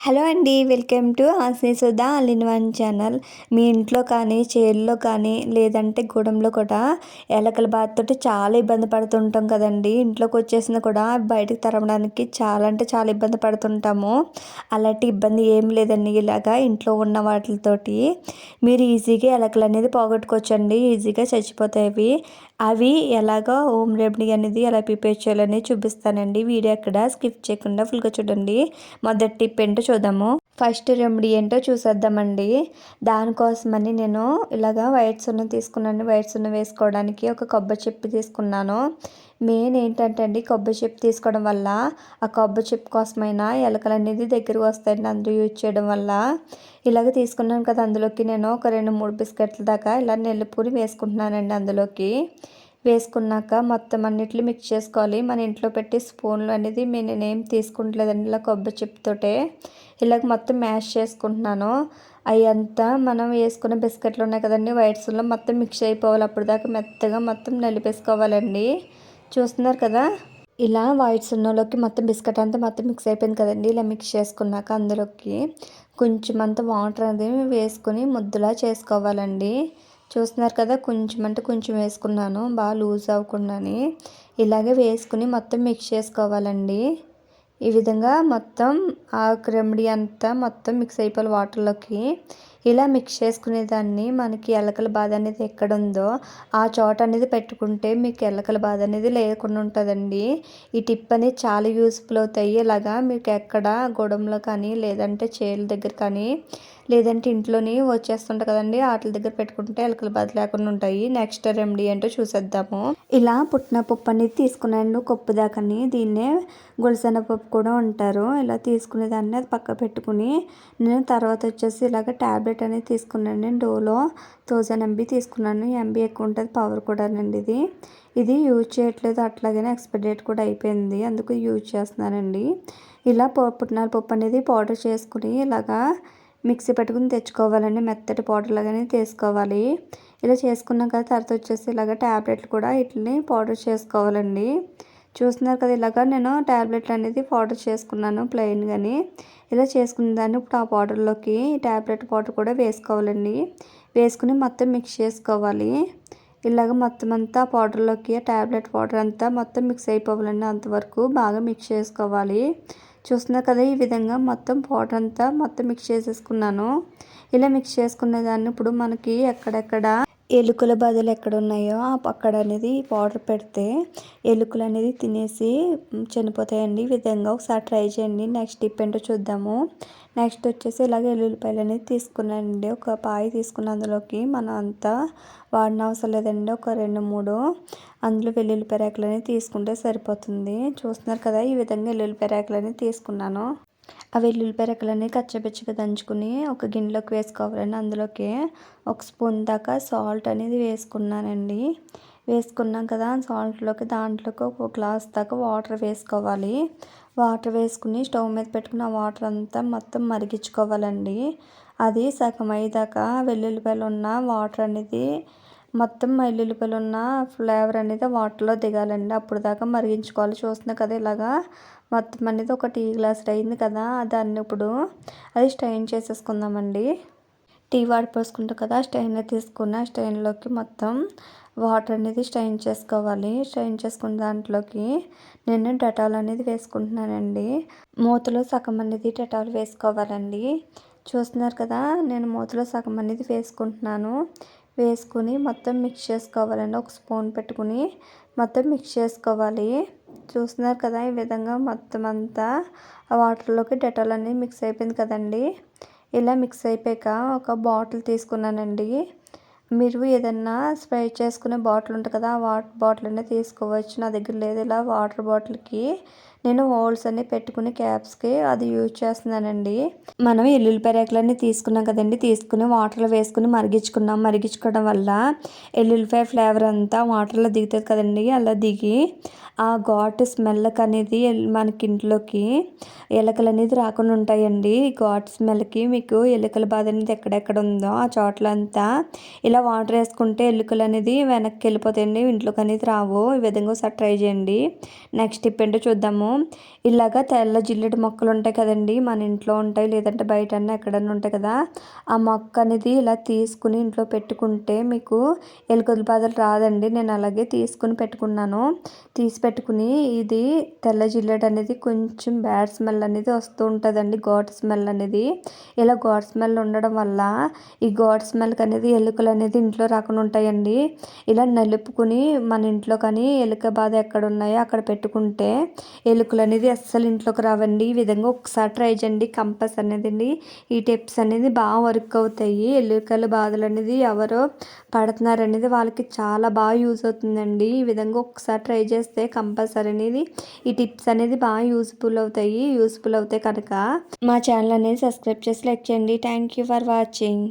Hello అండి. Welcome to Asni Sudha all in one channel. మీ ఇంట్లో కానీ, చేల్లో కానీ, లేదంటే గూడెంలో కూడా ఎలకల బాధతోటి చాలా ఇబ్బంది పడుతుంటాం కదండీ. ఇంట్లోకి వచ్చేసినా కూడా బయటకు తరమడానికి చాలా అంటే చాలా ఇబ్బంది పడుతుంటాము. అలాంటి ఇబ్బంది ఏం లేదండి. ఇలాగా ఇంట్లో ఉన్న వాటితోటి మీరు ఈజీగా ఎలకలు అనేది పోగొట్టుకోవచ్చండి. ఈజీగా చచ్చిపోతాయి అవి. అవి ఎలాగో హోమ్ రెమెడీ అనేది ఎలా ప్రిపేర్ చేయాలనేది చూపిస్తానండి. వీడియో ఎక్కడ స్కిప్ చేయకుండా ఫుల్గా చూడండి. మొదటి టిప్ ఏంటో చూద్దాము. ఫస్ట్ రెమెడీ ఏంటో చూసేద్దామండి. దానికోసమని నేను ఇలాగా వైట్ సున్నం తీసుకున్నాను. వైట్ సున్నం వేసుకోవడానికి ఒక కొబ్బరి చెప్పు తీసుకున్నాను. మెయిన్ ఏంటంటే అండి, కొబ్బరి చెప్పు తీసుకోవడం వల్ల ఆ కొబ్బరి చెప్పు కోసమైనా ఎలకలు అనేది దగ్గరకు వస్తాయండి అందరూ యూజ్ చేయడం వల్ల. ఇలాగ తీసుకున్నాను కదా, అందులోకి నేను ఒక 2-3 బిస్కెట్ల దాకా ఇలా నెల్లిపూరి వేసుకుంటున్నానండి. అందులోకి వేసుకున్నాక మొత్తం అన్నిట్లు మిక్స్ చేసుకోవాలి. మన ఇంట్లో పెట్టి స్పూన్లు అనేది నేనేం తీసుకుంటలేదండి. ఇలా కొబ్బరి చెప్పుతోటే ఇలాగ మొత్తం మ్యాష్ చేసుకుంటున్నాను. అవి అంతా మనం వేసుకున్న బిస్కెట్లు ఉన్నాయి కదండి, వైట్స్లో మొత్తం మిక్స్ అయిపోవాలి. అప్పుడు దాకా మెత్తగా మొత్తం నలిపేసుకోవాలండి. చూస్తున్నారు కదా, ఇలా వైట్ సున్నలోకి మొత్తం బిస్కెట్ అంతా మొత్తం మిక్స్ అయిపోయింది కదండి. ఇలా మిక్స్ చేసుకున్నాక అందులోకి కొంచెం అంత వాటర్ అనేది వేసుకొని ముద్దలా చేసుకోవాలండి. చూస్తున్నారు కదా, కొంచెం అంటే కొంచెం వేసుకున్నాను, బాగా లూజ్ అవ్వకుండాని. ఇలాగే వేసుకుని మొత్తం మిక్స్ చేసుకోవాలండి. ఈ విధంగా మొత్తం ఆ రెమెడీ అంతా మొత్తం మిక్స్ అయిపోవాలి వాటర్లోకి. ఇలా మిక్స్ చేసుకునే దాన్ని మనకి ఎలకల బాధ అనేది ఎక్కడుందో ఆ చోట అనేది పెట్టుకుంటే మీకు ఎలకల బాధ అనేది లేకుండా ఉంటుందండి. ఈ టిప్ అనేది చాలా యూస్ఫుల్ అవుతాయి. ఇలాగా మీకు ఎక్కడ గొడవలో కానీ, లేదంటే చేల దగ్గర కానీ, లేదంటే ఇంట్లోని వచ్చేస్తుంటాయి కదండి, వాటి దగ్గర పెట్టుకుంటే ఎలకల బాధ లేకుండా ఉంటాయి. నెక్స్ట్ రెమెడీ ఏంటో చూసేద్దాము. ఇలా పుట్టిన పప్పు అనేది తీసుకున్నాను, కొప్పు దాకాని. దీన్నే గులసెనగపప్పు కూడా ఉంటారు. ఇలా తీసుకునే దాన్ని అది పక్క పెట్టుకుని నేను తర్వాత వచ్చేసి ఇలాగ ట్యాబ్లెట్ అనేది తీసుకున్నాను. నేను డోలో 1000 MB తీసుకున్నాను. ఎంబీ ఎక్కువ ఉంటుంది, పవర్ కూడానండి. ఇది యూజ్ చేయట్లేదు, అట్లాగనే ఎక్స్పైరీ డేట్ కూడా అయిపోయింది, అందుకు యూజ్ చేస్తున్నానండి. ఇలా పుట్నాల పప్పు అనేది పౌడర్ చేసుకుని ఇలాగా మిక్సీ పెట్టుకుని తెచ్చుకోవాలండి. మెత్తటి పౌడర్ లాగానే తీసుకోవాలి. ఇలా చేసుకున్నాక తర్వాత వచ్చేసి ఇలాగ ట్యాబ్లెట్లు కూడా వీటిని పౌడర్ చేసుకోవాలండి. చూస్తున్నారు కదా, ఇలాగ నేను ట్యాబ్లెట్లు అనేది పౌడర్ చేసుకున్నాను ప్లెయిన్గాని. ఇలా చేసుకున్న దాన్ని ఇప్పుడు ఆ పౌడర్లోకి ట్యాబ్లెట్ పౌడర్ కూడా వేసుకోవాలండి. వేసుకుని మొత్తం మిక్స్ చేసుకోవాలి. ఇలాగ మొత్తం అంతా పౌడర్లోకి ట్యాబ్లెట్ పౌడర్ అంతా మొత్తం మిక్స్ అయిపోవాలండి. అంతవరకు బాగా మిక్స్ చేసుకోవాలి. చూస్తున్నారు కదా, ఈ విధంగా మొత్తం పౌడర్ అంతా మొత్తం మిక్స్ చేసేసుకున్నాను. ఇలా మిక్స్ చేసుకునే దాన్ని ఇప్పుడు మనకి ఎక్కడెక్కడ ఎలుకల బాధలు ఎక్కడ ఉన్నాయో అక్కడ అనేది పౌడర్ పెడితే ఎలుకలు అనేది తినేసి చనిపోతాయండి. ఈ విధంగా ఒకసారి ట్రై చేయండి. నెక్స్ట్ టిప్ ఏంటో చూద్దాము. నెక్స్ట్ వచ్చేసి ఇలాగ ఎల్లుల్లిపాయలు అనేది తీసుకున్నానండి. ఒక పాయి తీసుకున్న అందులోకి మనం అంతా వాడిన అవసరం లేదండి. ఒక 2-3 అందులో వెల్లుల్లిపాయ రేకులు అనేది తీసుకుంటే సరిపోతుంది. చూస్తున్నారు కదా, ఈ విధంగా వెల్లుల్లిపాయ రేకులు అనేది తీసుకున్నాను. ఆ వెల్లుల్లిపాయ రేకులని కచ్చపచ్చిగా దంచుకుని ఒక గిన్నెలోకి వేసుకోవాలండి. అందులోకి 1 స్పూన్ దాకా సాల్ట్ అనేది వేసుకున్నానండి. వేసుకున్నాం కదా, సాల్ట్లోకి దాంట్లోకి 1 గ్లాస్ దాకా వాటర్ వేసుకోవాలి. వాటర్ వేసుకుని స్టవ్ మీద పెట్టుకుని ఆ వాటర్ అంతా మొత్తం మరిగించుకోవాలండి. అది సగం అయ్యేదాకా వెల్లుల్లిపాయలు ఉన్న వాటర్ అనేది మొత్తం వెల్లుల్లిపాయలు ఉన్న ఫ్లేవర్ అనేది వాటర్లో దిగాలండి. అప్పుడు దాకా మరిగించుకోవాలి. చూస్తున్నా కదా, ఇలాగా మొత్తం అనేది ఒక టీ గ్లాస్ అయింది కదా, దాన్ని ఇప్పుడు అది స్ట్రెయిన్ చేసేసుకుందామండి. టీ వాడిపోసుకుంటాం కదా, స్ట్రెయిన్లో తీసుకున్న స్ట్రెయిన్లోకి మొత్తం వాటర్ అనేది స్ట్రెయిన్ చేసుకోవాలి. స్ట్రెయిన్ చేసుకున్న దాంట్లోకి నేను డెటాల్ అనేది వేసుకుంటున్నానండి. మూతలో సగం అనేది డెటాల్ వేసుకోవాలండి. చూస్తున్నారు కదా, నేను మూతలో సగం అనేది వేసుకుంటున్నాను. వేసుకుని మొత్తం మిక్స్ చేసుకోవాలండి. 1 స్పూన్ పెట్టుకుని మొత్తం మిక్స్ చేసుకోవాలి. చూస్తున్నారు కదా, ఈ విధంగా మొత్తం అంతా వాటర్లోకి డెటాల్ అనేది మిక్స్ అయిపోయింది కదండి. ఇలా మిక్స్ అయిపోయాక ఒక బాటిల్ తీసుకున్నానండి. మీరు ఏదన్నా స్ప్రే చేసుకునే బాటిల్ ఉంటుంది కదా, ఆ బాటిల్ అనేది తీసుకోవచ్చు. నా దగ్గర లేదు. ఇలా వాటర్ బాటిల్కి నేను హోల్స్ అన్ని పెట్టుకుని క్యాప్స్కి అది యూజ్ చేస్తున్నానండి. మనం ఎల్లుల్లిపాయ రేకులన్నీ తీసుకున్నాం కదండి, తీసుకుని వాటర్లో వేసుకుని మరిగించుకున్నాం. మరిగించుకోవడం వల్ల ఎల్లుల్లిపాయ ఫ్లేవర్ అంతా వాటర్లో దిగుతుంది కదండి. అలా దిగి ఆ ఘాటు స్మెల్కి అనేది మనకి ఇంట్లోకి ఎలకలు అనేది రాకుండా ఉంటాయండి. ఘాటు స్మెల్కి మీకు ఎలుకల బాధ అనేది ఎక్కడెక్కడ ఉందో ఆ చోట్లంతా ఇలా వాటర్ వేసుకుంటే ఎలుకలు అనేది వెనక్కి వెళ్ళిపోతాయండి, ఇంట్లోకి అనేది రావు. ఈ విధంగా ఒకసారి ట్రై చేయండి. నెక్స్ట్ టిప్ ఏంటో చూద్దాము. ఇలాగ తెల్ల జిల్లేడు మొక్కలు ఉంటాయి కదండి, మన ఇంట్లో ఉంటాయి లేదంటే బయటన్నా ఎక్కడన్నా ఉంటాయి కదా, ఆ మొక్క అనేది ఇలా తీసుకుని ఇంట్లో పెట్టుకుంటే మీకు ఎలుకల బాధలు రాదండి. నేను అలాగే తీసుకుని పెట్టుకున్నాను. తీసి పెట్టుకుని ఇది తెల్ల జిల్లేడు అనేది కొంచెం బ్యాడ్ స్మెల్ అనేది వస్తూ ఉంటుందండి, ఘాటు స్మెల్ అనేది. ఇలా ఘాటు స్మెల్ ఉండడం వల్ల ఈ ఘాటు స్మెల్కి అనేది ఎలుకలు అనేది ఇంట్లో రాకుండా ఉంటాయండి. ఇలా నలుపుకుని మన ఇంట్లో కానీ ఎలుక బాధ ఎక్కడ ఉన్నాయో అక్కడ పెట్టుకుంటే ఎలుకలు అనేది అస్సలు ఇంట్లోకి రావండి. ఈ విధంగా ఒకసారి ట్రై చేయండి కంపస్ అనేది. ఈ టిప్స్ అనేది బాగా వర్క్ అవుతాయి. ఎలుకల బాధలు అనేది ఎవరో పడుతున్నారు అనేది వాళ్ళకి చాలా బాగా యూజ్ అవుతుందండి. ఈ విధంగా ఒకసారి ట్రై చేస్తే కంపల్సరీ అనేది ఈ టిప్స్ అనేది బాగా యూస్ఫుల్ అవుతాయి. యూస్ఫుల్ అవుతాయి కనుక మా ఛానల్ అనేది సబ్స్క్రైబ్ చేసి లైక్ చేయండి. Thank you for watching.